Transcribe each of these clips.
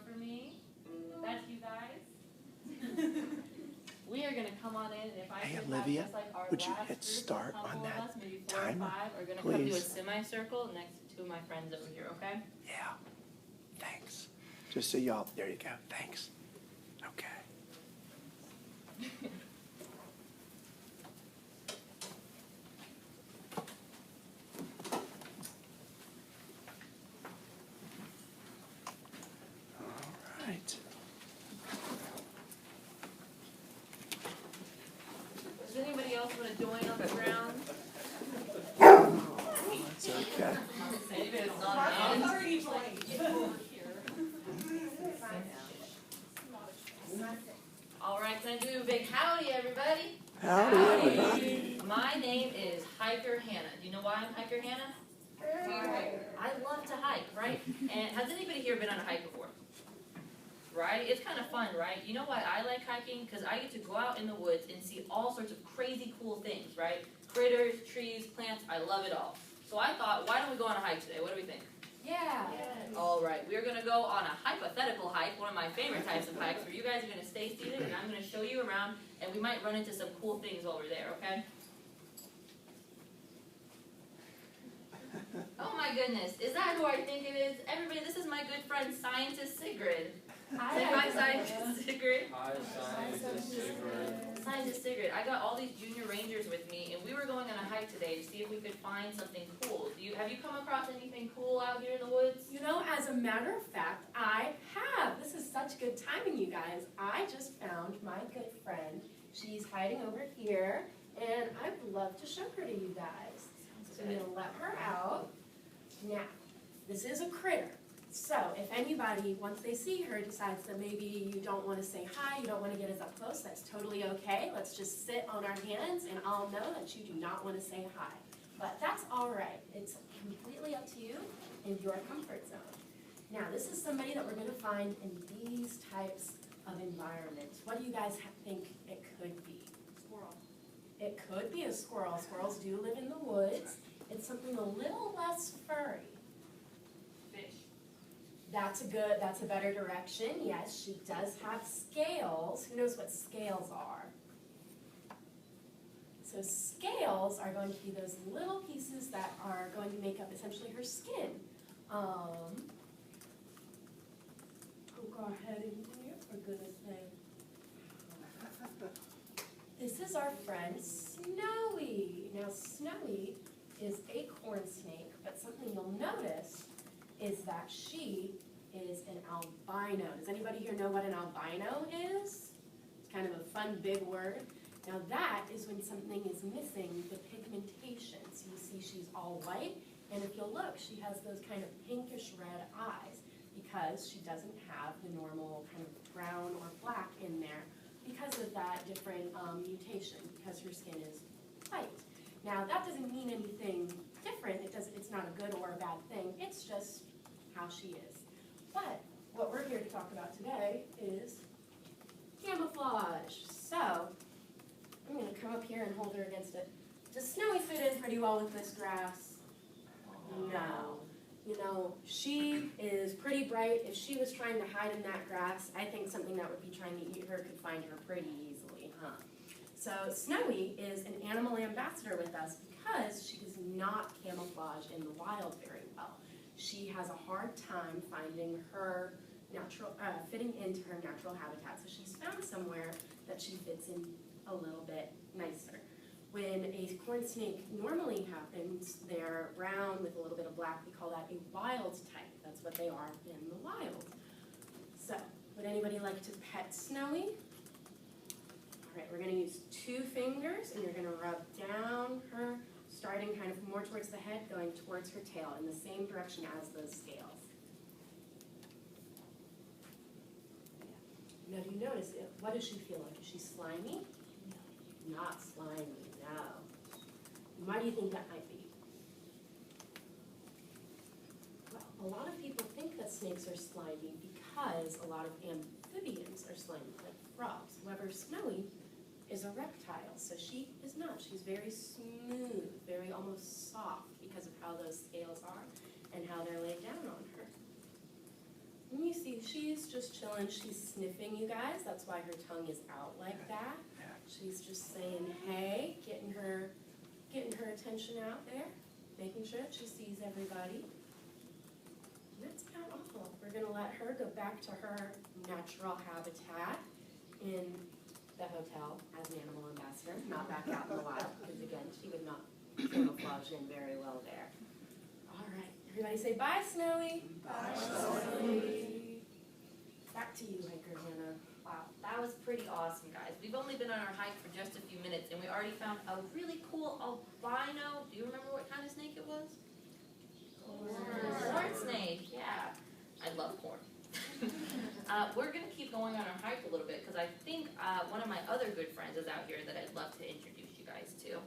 for me. That's you guys. We are going to come on in, and if I Hey, could Olivia, have just like our would you last hit group, start a couple on of that us, maybe 4 or timer, 5, are going to come do a please? semicircle next to two of my friends over here, okay? Yeah. Thanks. Just so y'all, there you go. Thanks. Okay. All right. Does anybody else want to join on the ground? Oh, that's okay. Maybe it's not an end. All right, can I do a big howdy, everybody? Howdy, everybody. My name is Hiker Hannah. Do you know why I'm Hiker Hannah? I love to hike, right? And has anybody here been on a hike before? Right? It's kind of fun, right? You know why I like hiking? Because I get to go out in the woods and see all sorts of crazy cool things, right? Critters, trees, plants, I love it all. So I thought, why don't we go on a hike today? What do we think? Yeah. Yes. All right, we're going to go on a hypothetical hike, one of my favorite types of hikes, where you guys are going to stay seated and I'm going to show you around, and we might run into some cool things while we're there, okay? Oh my goodness, is that who I think it is? Everybody, this is my good friend, Scientist Sigrid. Hi, Scientist Sigrid. Hi, Scientist Sigrid. Scientist Sigrid, I got all these junior rangers with me, and we were going on a hike today to see if we could find something cool. Have you come across anything cool out here in the woods? You know, as a matter of fact, I have. This is such good timing, you guys. I just found my good friend. She's hiding over here, and I'd love to show her to you guys. So I'm going to let her out. Now, this is a critter. So if anybody, once they see her, decides that maybe you don't want to say hi, you don't want to get us up close, that's totally okay. Let's just sit on our hands, and I'll know that you do not want to say hi. But that's all right. It's completely up to you in your comfort zone. Now, this is somebody that we're going to find in these types of environments. What do you guys think it could be? Squirrel. It could be a squirrel. Squirrels do live in the woods. It's something a little less furry. Fish. That's a better direction. Yes, she does have scales. Who knows what scales are? So scales are going to be those little pieces that are going to make up essentially her skin. Go ahead in here, for goodness sake. This is our friend Snowy. Now Snowy is a corn snake, but something you'll notice is that she is an albino. Does anybody here know what an albino is? It's kind of a fun big word. Now that is when something is missing the pigmentation. So you see she's all white, and if you'll look, she has those kind of pinkish red eyes because she doesn't have the normal kind of brown or black in there because of that different mutation, because her skin is white. Now that doesn't mean anything different. It's not a good or a bad thing. It's just how she is. But what we're here to talk about today is camouflage. So I'm going to come up here and hold her against it. Does Snowy fit in pretty well with this grass? No. You know, she is pretty bright. If she was trying to hide in that grass, I think something that would be trying to eat her could find her pretty easily, huh? So Snowy is an animal ambassador with us because she does not camouflage in the wild very well. She has a hard time finding her natural, fitting into her natural habitat. So she's found somewhere that she fits in a little bit nicer. When a corn snake normally happens, they're brown with a little bit of black. We call that a wild type. That's what they are in the wild. So, would anybody like to pet Snowy? All right, we're going to use 2 fingers, and you're going to rub down her, starting kind of more towards the head, going towards her tail in the same direction as those scales. Now, do you notice it? What does she feel like? Is she slimy? No. Not slimy, no. Why do you think that might be? Well, a lot of people think that snakes are slimy because a lot of amphibians are slimy, like frogs. However, Snowy is a reptile, so she is not. She's very smooth, very almost soft because of how those scales are and how they're laid down on her. you see, she's just chilling. She's sniffing, you guys. That's why her tongue is out like that. She's just saying, hey, getting her attention out there, making sure that she sees everybody. And that's about all. We're gonna let her go back to her natural habitat in the hotel as an animal ambassador, not back out in the wild, because again, she would not camouflage in very well there. All right, everybody say bye, Snowy. Bye, Snowy. Back to you, Hiker Hannah. Wow, that was pretty awesome, guys. We've only been on our hike for just a few minutes, and we already found a really cool albino. Do you remember what kind of snake it was? Corn snake, yeah. I love corn. We're going to keep going on our hike a little bit, because I think one of my other good friends is out here that I'd love to introduce you guys to.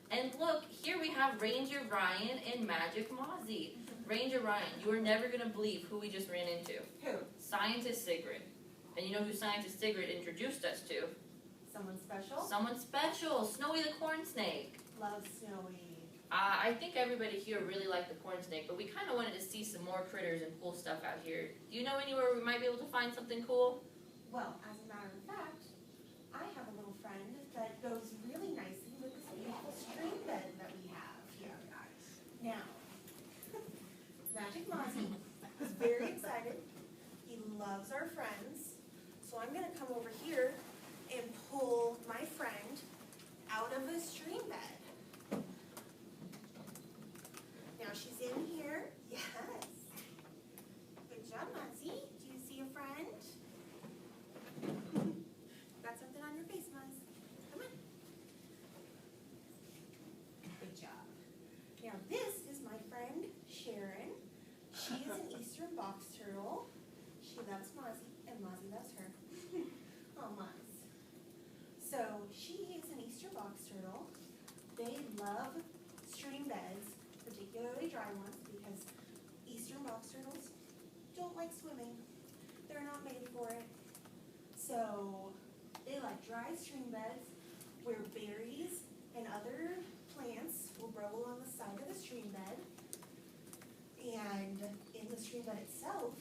And look, here we have Ranger Ryann and Magic Mozzie. Ranger Ryann, you are never going to believe who we just ran into. Who? Scientist Sigrid. And you know who Scientist Sigrid introduced us to? Someone special? Someone special, Snowy the corn snake. Love Snowy. I think everybody here really liked the corn snake, but we kind of wanted to see some more critters and cool stuff out here. Do you know anywhere we might be able to find something cool? Well, as a matter of fact, I have a little friend that goes really nicely with this beautiful stream bed that we have here. Now, Magic Mozzie is very excited. He loves our friends. So I'm going to come over here and pull my friend out of the stream bed. Now she's in here. Yes. Good job, Mozzie. Do you see a friend? Got something on your face, Muzz. Come on. Good job. Now this is my friend Sharon. She is an eastern box turtle. She loves Mozzie, and Mozzie loves her. Oh, Muzz. So she is an eastern box turtle. They love stream beds, particularly dry ones, because eastern box turtles don't like swimming. They're not made for it. So they like dry stream beds where berries and other plants will grow along the side of the stream bed. And in the stream bed itself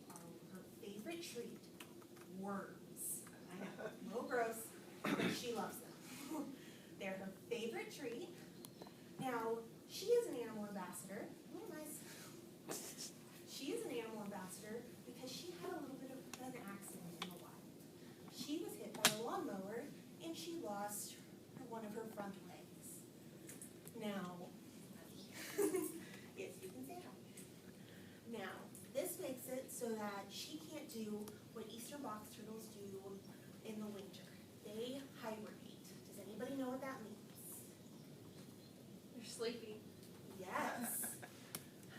are her favorite treat, worms. I know, a little gross, but she loves them. They're her favorite treat. Now, she is an animal ambassador. Oh, nice. She is an animal ambassador because she had a little bit of an accident in the wild. She was hit by a lawnmower and she lost one of her front legs. Now, yes, you can say hi. Now, this makes it so that she can't do what eastern box turtles do in the winter. They hibernate. Does anybody know what that means? You're sleepy. Yes.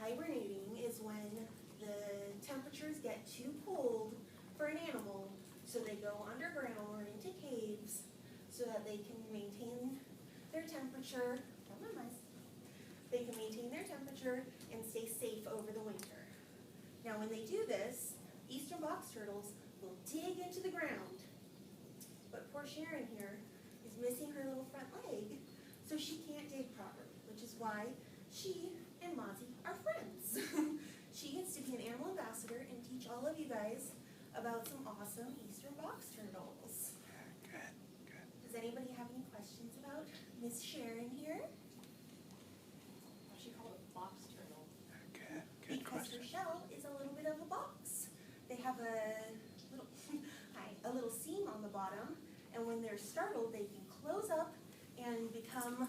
Hibernating is when the temperatures get too cold for an animal, so they go underground or into caves so that they can maintain their temperature. Come on, mice. They can maintain their temperature and stay safe over the winter. Now, when they do this, eastern box turtles will dig into the ground. But poor Sharon here is missing her little front leg, so she can't dig properly, which is why she and Mozzie are friends. She gets to be an animal ambassador and teach all of you guys about some awesome eastern box turtles. Good, good. Does anybody have any questions about Miss Sharon here? Why's she called a box turtle? Good, good Because question. her shell is a little bit of a box. They have a little, a little seam on the bottom, and when they're startled, they can close up and become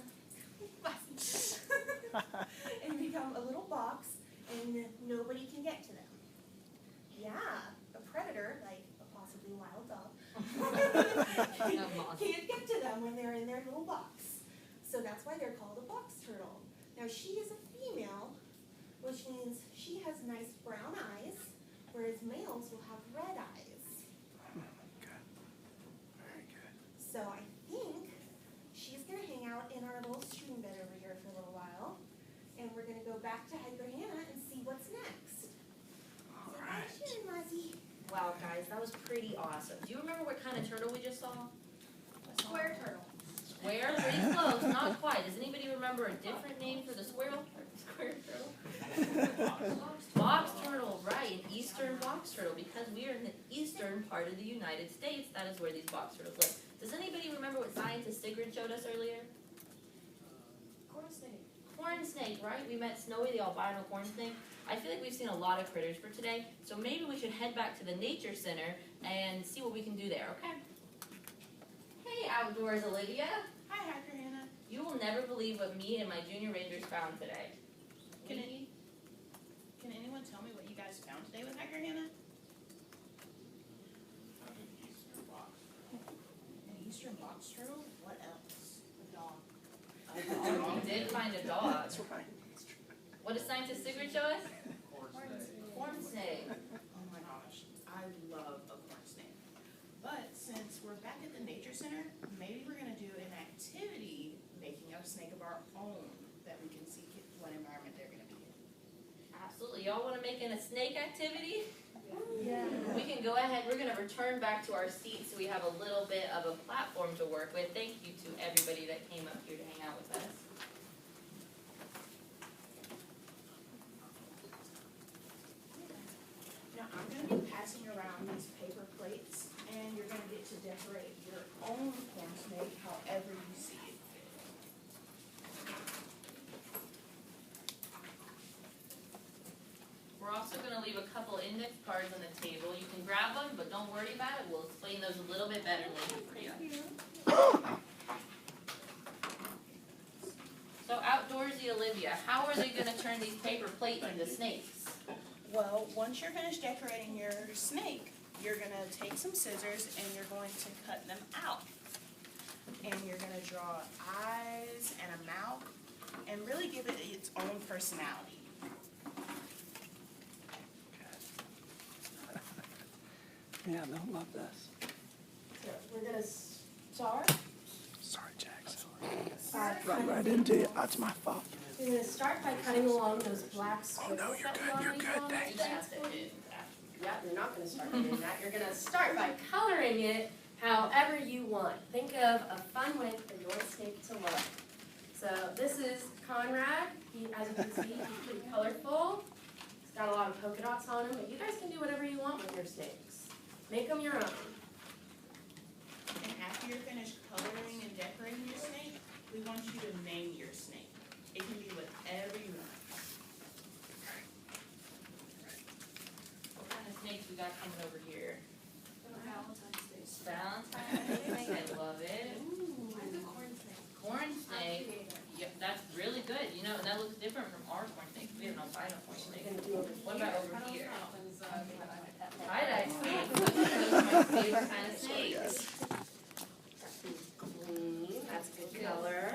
a little box, and nobody can get to them. Yeah, a predator, like a possibly wild dog, can't get to them when they're in their little box. So that's why they're called a box turtle. Now she is a female, which means she has nice brown eyes, whereas males will have red eyes. Good. Very good. So I think she's going to hang out in our little stream bed over here for a little while, and we're going to go back to Hiker Hannah and see what's next. All So right. bye, Sharon, Mozzie. Wow, guys, that was pretty awesome. Do you remember what kind of turtle we just saw? Square turtle. Square? Pretty close, not quite. Does anybody remember a different name for the squirrel? Square turtle? Box turtle, right, an eastern eastern box turtle because we are in the eastern part of the United States. That is where these box turtles live. Does anybody remember what scientist Sigrid showed us earlier? Corn snake. Corn snake, right? We met Snowy, the albino corn snake. I feel like we've seen a lot of critters for today, so maybe we should head back to the nature center and see what we can do there, okay? Hey, Outdoors Olivia. Hi, Hacker Hannah. You will never believe what me and my junior rangers found today. Can anyone tell me what you guys found today with Hacker Hannah? An eastern box turtle? What else? A dog. We did find a dog. That's right. What did scientist Sigrid show us? Corn snake. Oh my gosh, I love a corn snake. But since we're back at the nature center, maybe we're gonna do an activity making a snake of our own that we can see what environment they're gonna be in. Absolutely. Y'all want to make an a snake activity? Yeah. We can go ahead. We're going to return back to our seats so we have a little bit of a platform to work with. Thank you to everybody that came up here to hang out with us. Now, I'm gonna be passing around these paper plates, and you're gonna get to decorate your own corn snake however you see it. We're also going to leave a couple index cards on the table. You can grab them, but don't worry about it. We'll explain those a little bit better later for you. So Outdoorsy Olivia, how are they going to turn these paper plates into snakes? Well, once you're finished decorating your snake, you're gonna take some scissors and you're going to cut them out. And you're gonna draw eyes and a mouth and really give it its own personality. Yeah, they'll love this. So we're gonna start. Sorry, Jackson. Right into you. That's my fault. We're gonna start by cutting along those black strips no, you're that good, we already you're good, drawn. thanks. Yeah, you're not gonna start doing that. You're gonna start by coloring it however you want. Think of a fun way for your snake to look. So this is Conrad. He, as you can see, he's pretty colorful. He's got a lot of polka dots on him, but you guys can do whatever you want with your snakes. Make them your own. And after you're finished coloring and decorating your snake, we want you to name your snake. It can be whatever you want. What kind of snakes we got coming over here? Valentine's Day. Valentine's Day. I love it. Mine's a corn snake. Corn snake. Yeah, that's really good. You know, that looks different from our corn snakes. We have an albino corn We're snake. gonna do over What here. about over here? Tie-dye snakes. Those are my favorite kind of snakes. Green, that's a good color.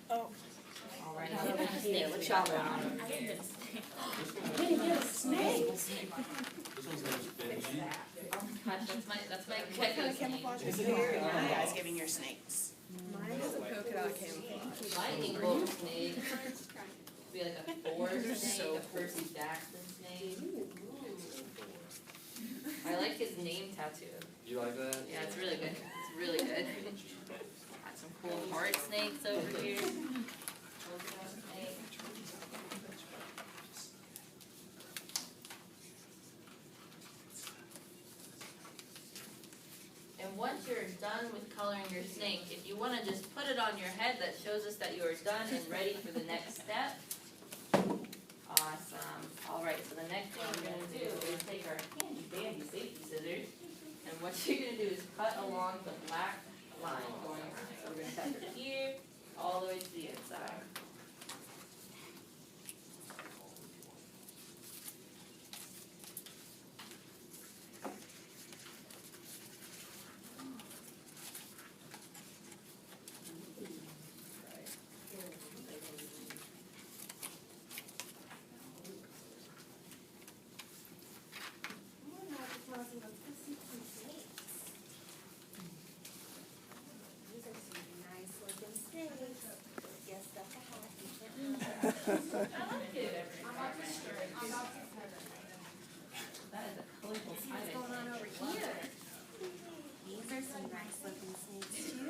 All right, what kind of snakes we got going on over here? You didn't get a snake. This one's name's Benji. Gosh, that's my What kind gecko of snake. camouflage is here? You guys giving your snakes? Mine is a polka dot camouflage. Lightning bolt snake. Be like a Ford snake, a Percy Jackson snake. I like his name tattoo. You like that? Yeah, it's really good. It's really good. Got some cool heart snakes over here. Polka dot snake. And once you're done with coloring your snake, if you want to just put it on your head, that shows us that you are done and ready for the next step. Awesome. All right, so the next thing we're going to do is take our handy dandy safety scissors, and what you're going to do is cut along the black line going around. So we're going to cut from here all the way to the inside. These are some nice looking snakes. Yes, that's a hat. You can't have that. I like it. That is a colorful See tie-dye what's going on snake. over here. These are some nice looking snakes too.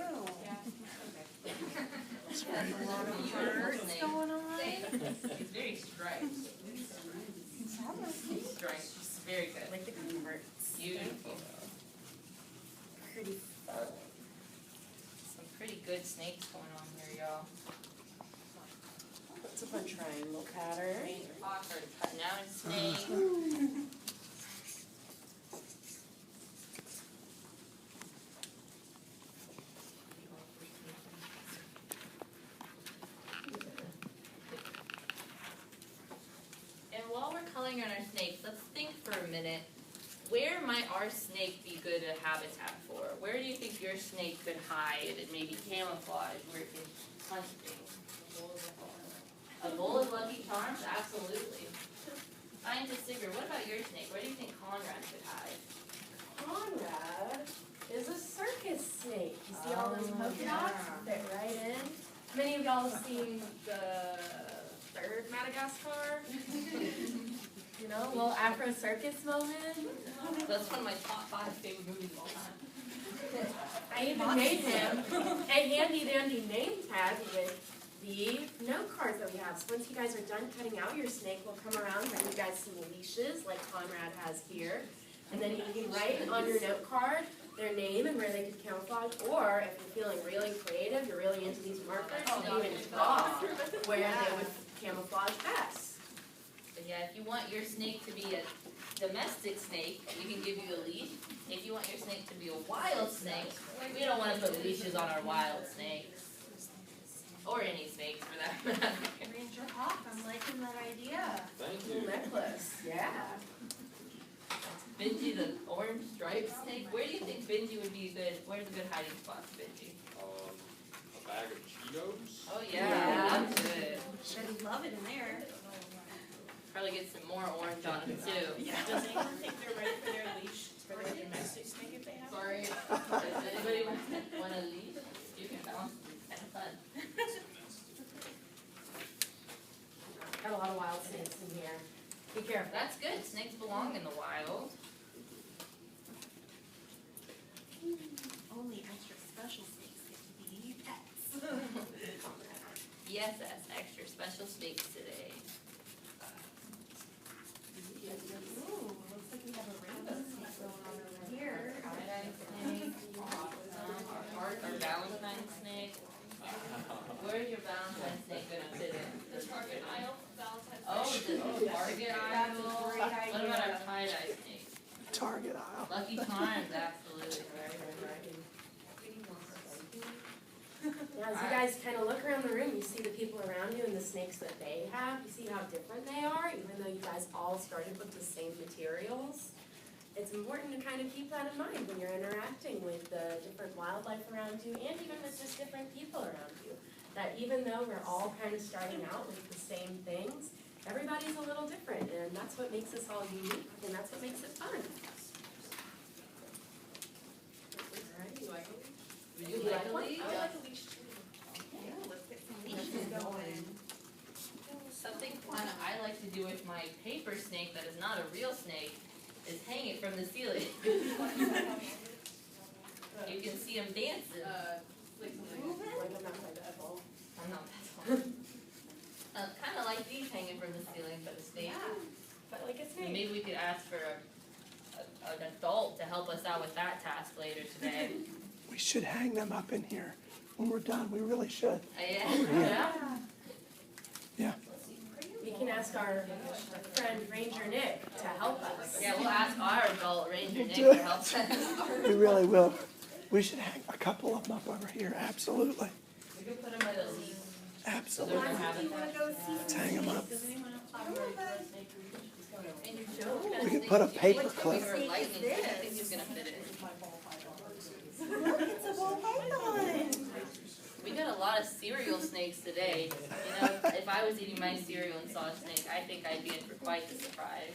A lot of birds going on. It's very striped. Striped. It's very good. snakes going on here, y'all. It's a fun triangle pattern. Ranger Fox already cutting out his snake. And while we're coloring on our snakes, let's think for a minute. Where might our snake be good a habitat for? Where do you think your snake could hide and maybe camouflage where it can hunt things? A bowl of Lucky Charms? Absolutely. Scientist Sigrid, what about your snake? Where do you think Conrad could hide? Conrad is a circus snake. You see all those polka dots? yeah. Fit right in. Many of y'all have seen the third Madagascar. You know, a little Afro circus moment. That's one of my top 5 favorite movies of all time. I even made him a handy dandy name tag with the note cards that we have. So once you guys are done cutting out your snake, we'll come around and bring you guys some leashes like Conrad has here. And then you can write on your note card their name and where they could camouflage. Or if you're feeling really creative, you're really into these markers, you can even draw where they would camouflage best. But yeah, if you want your snake to be a domestic snake, we can give you a leash. If you want your snake to be a wild snake, we don't want to put leashes on our wild snakes. Or any snakes for that matter. Ranger Hawk, I'm liking that idea. Thank Little you. necklace, yeah. Benji, the orange striped snake. Where do you think Benji would be good? Where's a good hiding spot for Benji? A bag of Cheetos. Oh Yeah. that's good. Should love it in there. Probably get some more orange on him too. Does anyone think they're ready for their leash for their domestic snake if they have one? Sorry. Does anybody want to leave? You can balance. It's kind of fun. Got a lot of wild snakes in here. Be careful. That's good. Snakes belong in the wild. Only extra special snakes get to be pets. Yes, that's extra special snakes today. Ooh, looks like we have a rainbow snake going on over here. Tie-dye snake. Awesome. Our Valentine snake. Where's your Valentine snake gonna fit in? The target aisle, Valentine's Oh, the Target That's a aisle. great idea. What about our tie-dye snake? Target aisle. Lucky Charms, absolutely. Now, as you guys kind of look around the room, you see the people around you and the snakes that they have. You see how different they are, even though you guys all started with the same materials. It's important to kind of keep that in mind when you're interacting with the different wildlife around you and even with just different people around you. That even though we're all kind of starting out with the same things, everybody's a little different, and that's what makes us all unique, and that's what makes it fun. Alright, you like it? Would you like a leash? I would like a leash too. Yeah, let's get some leashes going. Something fun I like to do with my paper snake that is not a real snake is hang it from the ceiling. You can see him dancing. I'm not that tall. Kind of like these hanging from the ceiling, but a snake. But like a snake. Maybe we could ask for an adult to help us out with that task later today. We should hang them up in here when we're done. We really should. Yeah. Yeah. We can ask our friend Ranger Nick to help us. Yeah, we'll ask our adult ranger Nick do to it. help us. We really will. We should hang a couple of them up over here. Absolutely. We could put them at a least. Absolutely. They're gonna have Do you wanna go see Let's hang them up. Does anyone else have Oh, a but- And you show We could put a paper clip. I think he's gonna fit it. Look, it's a ball python. We got a lot of cereal snakes today. You know, if I was eating my cereal and saw a snake, I think I'd be in for quite the surprise.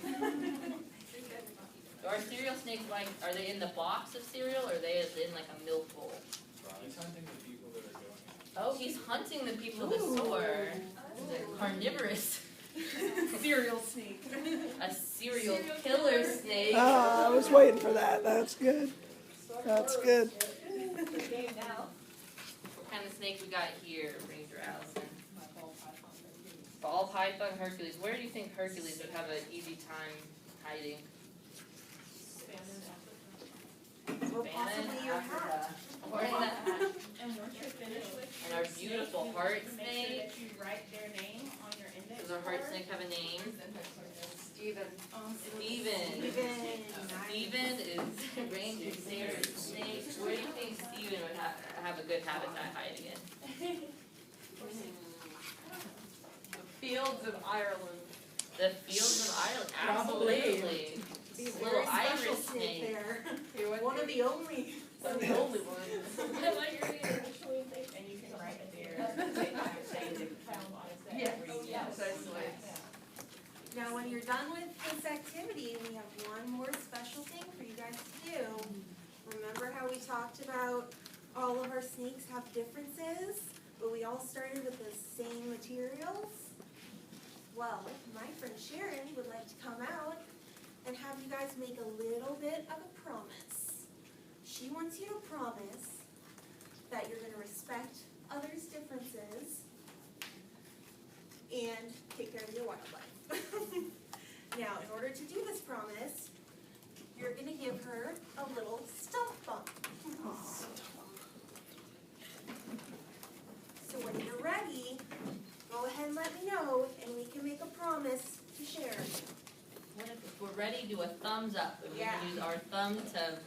Are cereal snakes like, are they in the box of cereal or are they in like a milk bowl? He's hunting the people that are going out. Oh, he's hunting the people of the store. They're carnivorous. cereal snake? A serial killer snake. Ah, I was waiting for that. That's good. That's good. Game now. What kind of snake we got here, Ranger Allison? Ball python, Hercules. Where do you think Hercules would have an easy time hiding? Or Savannah possibly your after hat. wearing that hat. And once you're finished with And your our beautiful snake, heart make sure snake. that you write their name on your index Does our heart card. snake have a name? Steven. Steven. Steven. Steven is Ranger Sarah's snake. Where do you think Steven would have a good habitat hiding in? The fields of Ireland. The fields of Ireland, Probably. absolutely. He's a Little very special Irish snake snake. there. He went One of the only. One of the only ones. And you can write there. Yes. Oh, yeah. Precisely. Now, when you're done with this activity, we have one more special thing for you guys to do. Remember how we talked about all of our snakes have differences, but we all started with the same materials? Well, my friend Sharon would like to come out and have you guys make a little bit of a promise. She wants you to promise that you're gonna respect others' differences and take care of your wildlife. Now, in order to do this promise, you're gonna give her a little stump bump. So when you're ready, go ahead and let me know, and we can make a promise to share. What if we're ready, do a thumbs up, and we Yeah. can use our thumb to,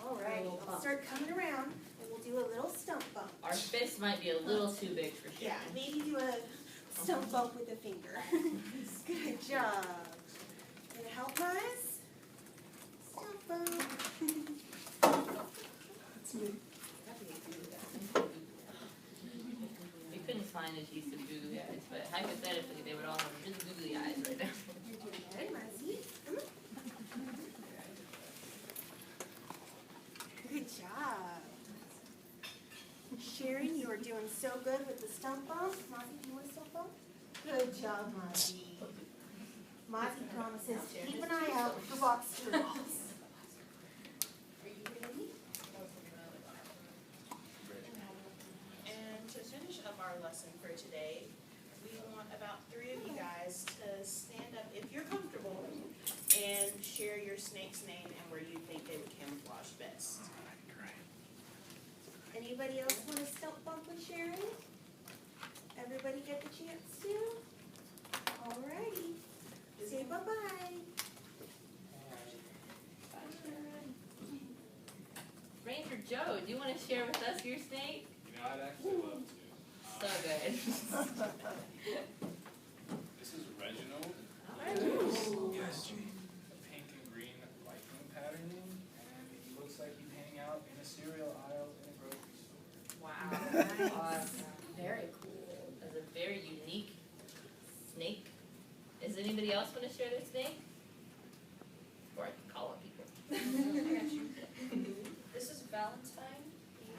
All right, I'll start coming around, and we'll do a little stump bump. our fist might be a little too big for Yeah, Sharon. maybe do a stump bump with a finger. Good job. Gonna help guys? Stump bump. That's me. We couldn't find a piece of googly eyes, but hypothetically, they would all have really googly eyes right now. You're doing good, Marcy. Come on. Good job. Sharon, you are doing so good with the stump bump. Mozzie, do you want a stump bump? Good job, Mozzie. Mozzie promises to keep an eye out for box turtles. Are you ready? And to finish up our lesson for today, we want about 3 of you guys to stand up, if you're comfortable, and share your snake's name and where you think they would camouflage best. Anybody else want to stump bump with Sharon? Everybody get the chance to? Alrighty. Say bye-bye. Ranger Joe, do you want to share with us your snake? You know, I'd actually love to. So good. This is Reginald. Yes, G. Pink and green lightning patterning, and he looks like he'd hang out in a cereal aisle in a grocery store. Wow. Nice. Very cool. That's a very unique snake. Does anybody else want to share their snake? Or I can call on people. I got you. This is Valentine. He's a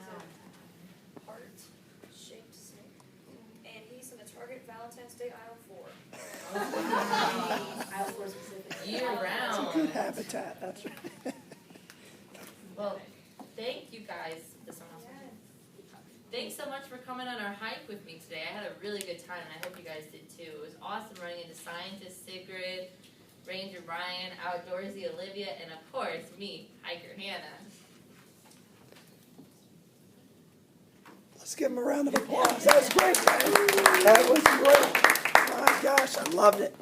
heart-shaped snake. And he's in the Target Valentine's Day aisle 4. Aisle 4 specific. Year It's a round. good habitat, that's right. Well, thank you guys. This one else. Thanks so much for coming on our hike with me today. I had a really good time, and I hope you guys did too. It was awesome running into Scientist Sigrid, Ranger Ryann, Outdoorsy Olivia, and of course, me, Hiker Hannah. Let's give him a round of applause. That was great, guys. That was great. My gosh, I loved it.